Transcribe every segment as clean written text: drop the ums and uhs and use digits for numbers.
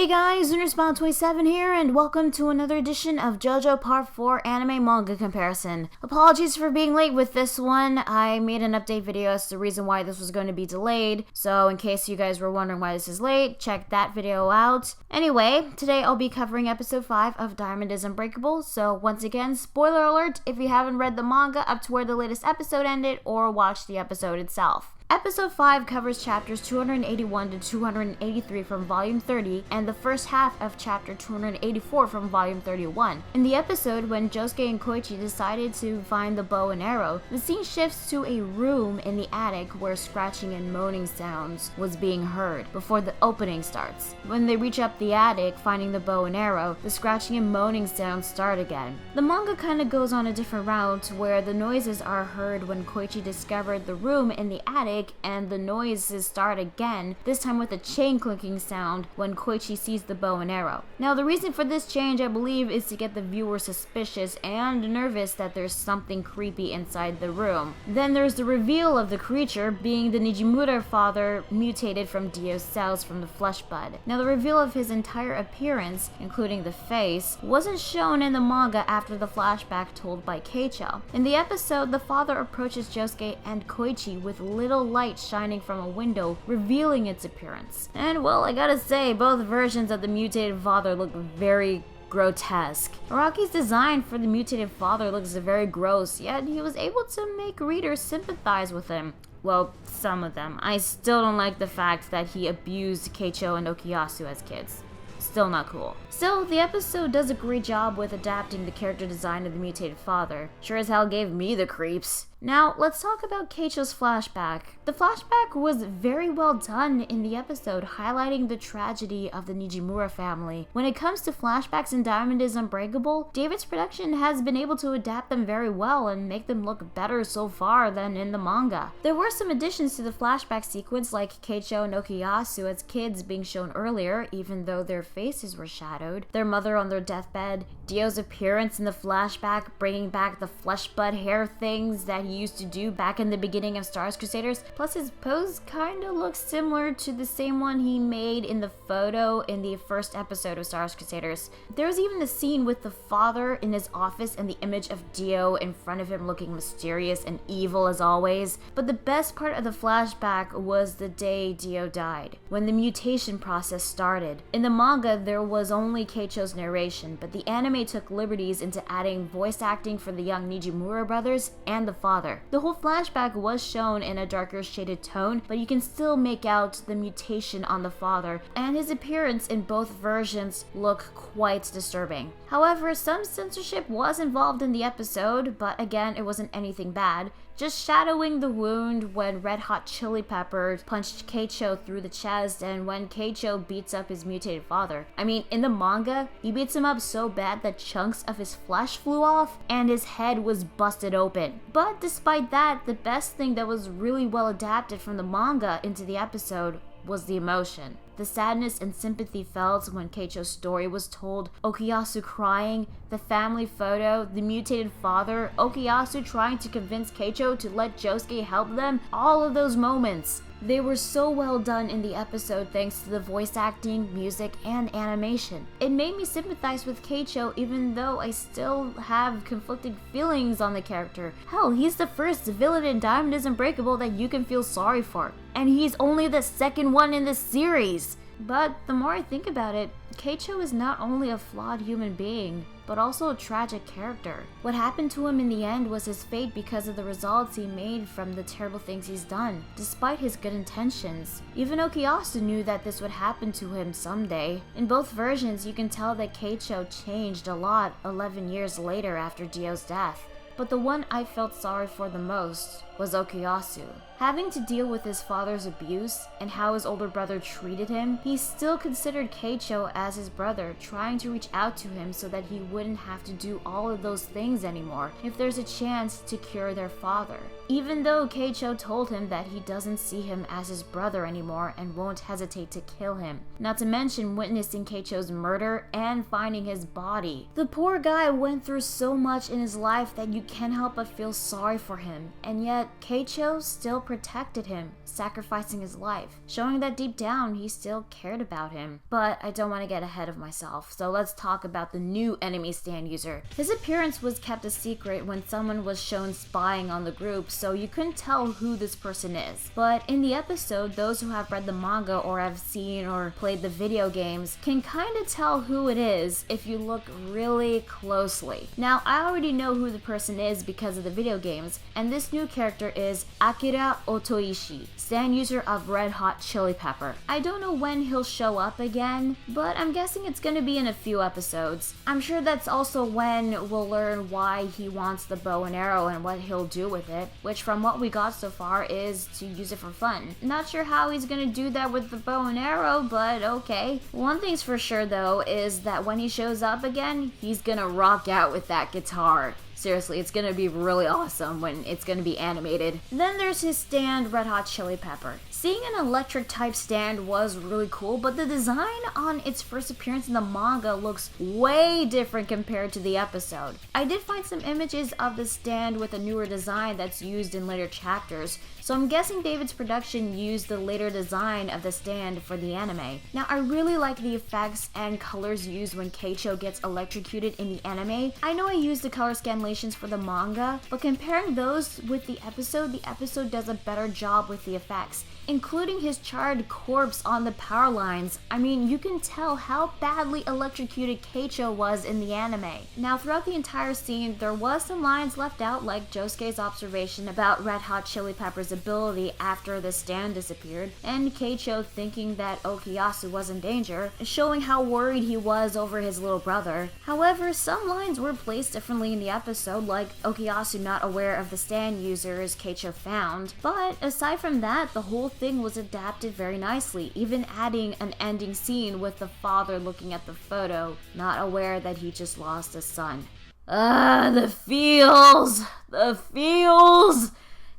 Hey guys, Lunarspawn27 here, and welcome to another edition of Jojo Part 4 anime manga comparison. Apologies for being late with this one. I made an update video as to the reason why this was going to be delayed, so in case you guys were wondering why this is late, check that video out. Anyway, today I'll be covering episode 5 of Diamond Is Unbreakable, so once again, spoiler alert if you haven't read the manga up to where the latest episode ended or watched the episode itself. Episode 5 covers chapters 281 to 283 from Volume 30 and the first half of chapter 284 from Volume 31. In the episode, when Josuke and Koichi decided to find the bow and arrow, the scene shifts to a room in the attic where scratching and moaning sounds was being heard before the opening starts. When they reach up the attic, finding the bow and arrow, the scratching and moaning sounds start again. The manga kinda goes on a different route where the noises are heard when Koichi discovered the room in the attic and the noises start again, this time with a chain clinking sound when Koichi sees the bow and arrow. Now the reason for this change, I believe, is to get the viewer suspicious and nervous that there's something creepy inside the room. Then there's the reveal of the creature being the Nijimura father mutated from Dio's cells from the flesh bud. Now the reveal of his entire appearance, including the face, wasn't shown in the manga after the flashback told by Keicho. In the episode, the father approaches Josuke and Koichi with little light shining from a window, revealing its appearance. And well, I gotta say, both versions of the mutated father look very grotesque. Araki's design for the mutated father looks very gross, yet he was able to make readers sympathize with him. Well, some of them. I still don't like the fact that he abused Keicho and Okuyasu as kids. Still not cool. Still, the episode does a great job with adapting the character design of the mutated father. Sure as hell gave me the creeps. Now, let's talk about Keicho's flashback. The flashback was very well done in the episode, highlighting the tragedy of the Nijimura family. When it comes to flashbacks in Diamond Is Unbreakable, David's production has been able to adapt them very well and make them look better so far than in the manga. There were some additions to the flashback sequence, like Keicho and Okuyasu as kids being shown earlier, even though their faces were shadowed, their mother on their deathbed, Dio's appearance in the flashback, bringing back the flesh bud hair things that he used to do back in the beginning of Stars Crusaders, plus his pose kinda looks similar to the same one he made in the photo in the first episode of Stars Crusaders. There was even a scene with the father in his office and the image of Dio in front of him looking mysterious and evil as always, but the best part of the flashback was the day Dio died, when the mutation process started. In the manga, there was only Keicho's narration, but the anime took liberties into adding voice acting for the young Nijimura brothers and the father. The whole flashback was shown in a darker shaded tone, but you can still make out the mutation on the father, and his appearance in both versions look quite disturbing. However, some censorship was involved in the episode, but again, it wasn't anything bad. Just shadowing the wound when Red Hot Chili Pepper punched Keicho through the chest and when Keicho beats up his mutated father. I mean, in the manga, he beats him up so bad that chunks of his flesh flew off and his head was busted open. But despite that, the best thing that was really well adapted from the manga into the episode was the emotion. The sadness and sympathy felt when Keicho's story was told, Okuyasu crying, the family photo, the mutated father, Okuyasu trying to convince Keicho to let Josuke help them, all of those moments. They were so well done in the episode thanks to the voice acting, music, and animation. It made me sympathize with Keicho even though I still have conflicting feelings on the character. Hell, he's the first villain in Diamond Is Unbreakable that you can feel sorry for. And he's only the second one in the series. But the more I think about it, Keicho is not only a flawed human being, but also a tragic character. What happened to him in the end was his fate because of the results he made from the terrible things he's done, despite his good intentions. Even Okuyasu knew that this would happen to him someday. In both versions, you can tell that Keicho changed a lot 11 years later after Dio's death. But the one I felt sorry for the most was Okuyasu. Having to deal with his father's abuse and how his older brother treated him, he still considered Keicho as his brother, trying to reach out to him so that he wouldn't have to do all of those things anymore if there's a chance to cure their father. Even though Keicho told him that he doesn't see him as his brother anymore and won't hesitate to kill him, not to mention witnessing Keicho's murder and finding his body. The poor guy went through so much in his life that you you can't help but feel sorry for him, and yet Keicho still protected him, sacrificing his life, showing that deep down he still cared about him. But I don't want to get ahead of myself, so let's talk about the new enemy stand user. His appearance was kept a secret when someone was shown spying on the group, so you couldn't tell who this person is. But in the episode, those who have read the manga or have seen or played the video games can kind of tell who it is if you look really closely. Now, I already know who the person is because of the video games, and this new character is Akira Otoishi, stand user of Red Hot Chili Pepper. I don't know when he'll show up again, but I'm guessing it's gonna be in a few episodes. I'm sure that's also when we'll learn why he wants the bow and arrow and what he'll do with it, which from what we got so far is to use it for fun. Not sure how he's gonna do that with the bow and arrow, but okay. One thing's for sure though is that when he shows up again, he's gonna rock out with that guitar. Seriously, it's gonna be really awesome when it's gonna be animated. Then there's his stand, Red Hot Chili Pepper. Seeing an electric type stand was really cool, but the design on its first appearance in the manga looks way different compared to the episode. I did find some images of the stand with a newer design that's used in later chapters, so I'm guessing David's production used the later design of the stand for the anime. Now, I really like the effects and colors used when Keicho gets electrocuted in the anime. I know I used the color scanlations for the manga, but comparing those with the episode does a better job with the effects, including his charred corpse on the power lines. I mean, you can tell how badly electrocuted Keicho was in the anime. Now, throughout the entire scene, there was some lines left out, like Josuke's observation about Red Hot Chili Pepper's ability after the stand disappeared, and Keicho thinking that Okuyasu was in danger, showing how worried he was over his little brother. However, some lines were placed differently in the episode, like Okuyasu not aware of the stand users Keicho found. But aside from that, the whole thing was adapted very nicely, even adding an ending scene with the father looking at the photo, not aware that he just lost a son. The feels! The feels!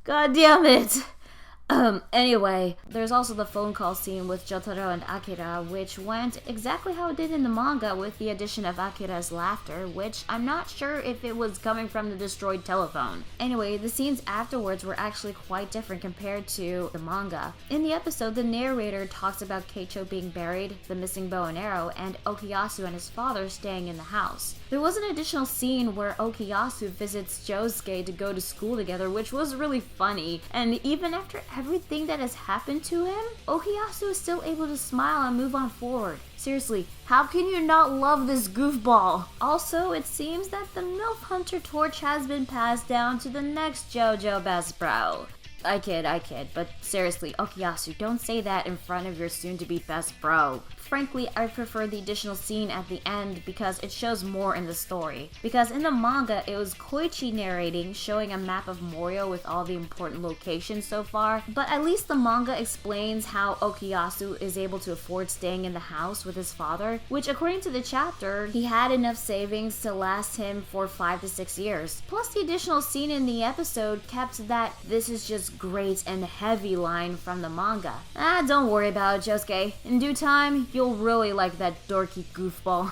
God damn it! Anyway, there's also the phone call scene with Jotaro and Akira, which went exactly how it did in the manga with the addition of Akira's laughter, which I'm not sure if it was coming from the destroyed telephone. Anyway, the scenes afterwards were actually quite different compared to the manga. In the episode, the narrator talks about Keicho being buried, the missing bow and arrow, and Okuyasu and his father staying in the house. There was an additional scene where Okuyasu visits Josuke to go to school together, which was really funny, and even after everything that has happened to him, Okuyasu is still able to smile and move on forward. Seriously, how can you not love this goofball? Also, it seems that the MILF Hunter torch has been passed down to the next Jojo best bro. I kid, but seriously, Okuyasu, don't say that in front of your soon-to-be best bro. Frankly, I prefer the additional scene at the end because it shows more in the story. Because in the manga, it was Koichi narrating, showing a map of Morio with all the important locations so far, but at least the manga explains how Okuyasu is able to afford staying in the house with his father, which according to the chapter, he had enough savings to last him for 5 to 6 years. Plus, the additional scene in the episode kept that "this is just great and heavy" line from the manga. Don't worry about it, Josuke. In due time, you'll really like that dorky goofball.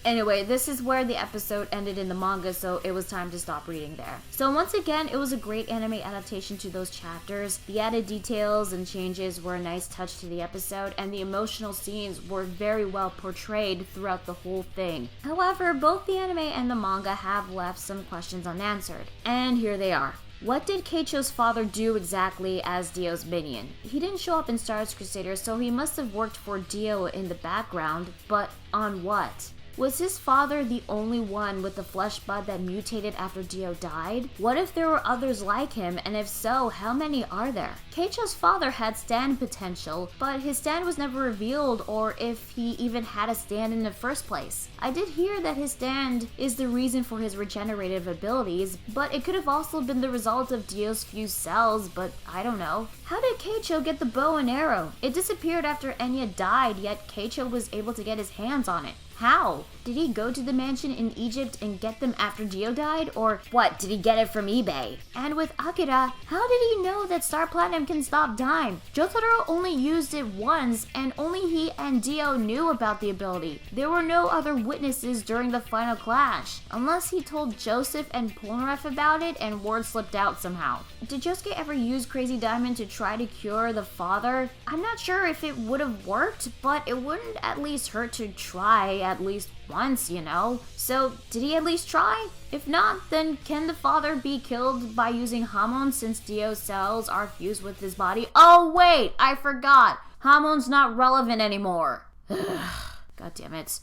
Anyway, this is where the episode ended in the manga, so it was time to stop reading there. So once again, it was a great anime adaptation to those chapters. The added details and changes were a nice touch to the episode, and the emotional scenes were very well portrayed throughout the whole thing. However, both the anime and the manga have left some questions unanswered. And here they are. What did Keicho's father do exactly as Dio's minion? He didn't show up in Stardust Crusaders, so he must have worked for Dio in the background, but on what? Was his father the only one with the flesh bud that mutated after Dio died? What if there were others like him, and if so, how many are there? Keicho's father had stand potential, but his stand was never revealed or if he even had a stand in the first place. I did hear that his stand is the reason for his regenerative abilities, but it could have also been the result of Dio's fused cells, but I don't know. How did Keicho get the bow and arrow? It disappeared after Enya died, yet Keicho was able to get his hands on it. How? Did he go to the mansion in Egypt and get them after Dio died? Or what, did he get it from eBay? And with Akira, how did he know that Star Platinum can stop time? Jotaro only used it once, and only he and Dio knew about the ability. There were no other witnesses during the final clash, unless he told Joseph and Polnareff about it and word slipped out somehow. Did Josuke ever use Crazy Diamond to try to cure the father? I'm not sure if it would have worked, but it wouldn't at least hurt to try at least once, you know? So, did he at least try? If not, then can the father be killed by using Hamon since Dio's cells are fused with his body? Oh wait, I forgot! Hamon's not relevant anymore. God damn it.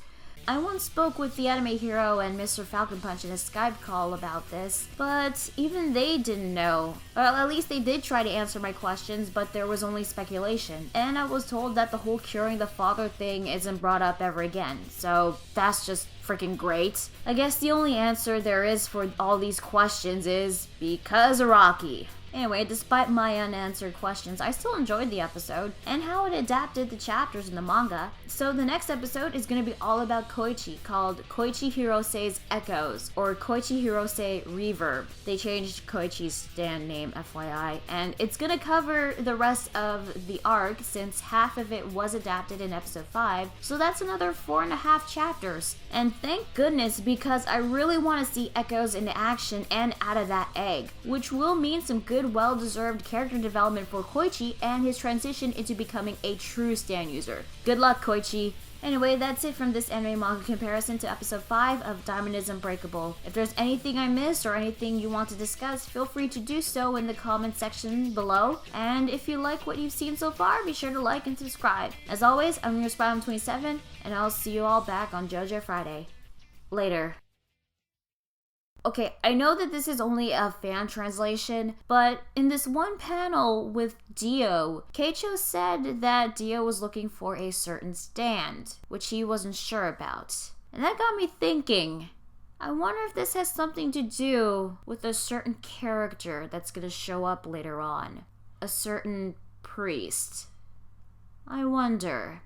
I once spoke with the anime hero and Mr. Falcon Punch in a Skype call about this, but even they didn't know. Well, at least they did try to answer my questions, but there was only speculation. And I was told that the whole curing the father thing isn't brought up ever again, so that's just freaking great. I guess the only answer there is for all these questions is because Araki. Anyway, despite my unanswered questions, I still enjoyed the episode and how it adapted the chapters in the manga. So the next episode is going to be all about Koichi, called Koichi Hirosei's Echoes, or Koichi Hirosei Reverb. They changed Koichi's stand name, FYI, and it's going to cover the rest of the arc since half of it was adapted in episode 5, so that's another 4.5 chapters. And thank goodness, because I really want to see Echoes in action and out of that egg, which will mean some good, well-deserved character development for Koichi and his transition into becoming a true stand user. Good luck, Koichi! Anyway, that's it from this anime manga comparison to episode 5 of Diamond Is Unbreakable. If there's anything I missed or anything you want to discuss, feel free to do so in the comment section below. And if you like what you've seen so far, be sure to like and subscribe. As always, I'm your Spyum27, and I'll see you all back on JoJo Friday. Later. Okay, I know that this is only a fan translation, but in this one panel with Dio, Keicho said that Dio was looking for a certain stand, which he wasn't sure about. And that got me thinking, I wonder if this has something to do with a certain character that's gonna show up later on. A certain priest. I wonder.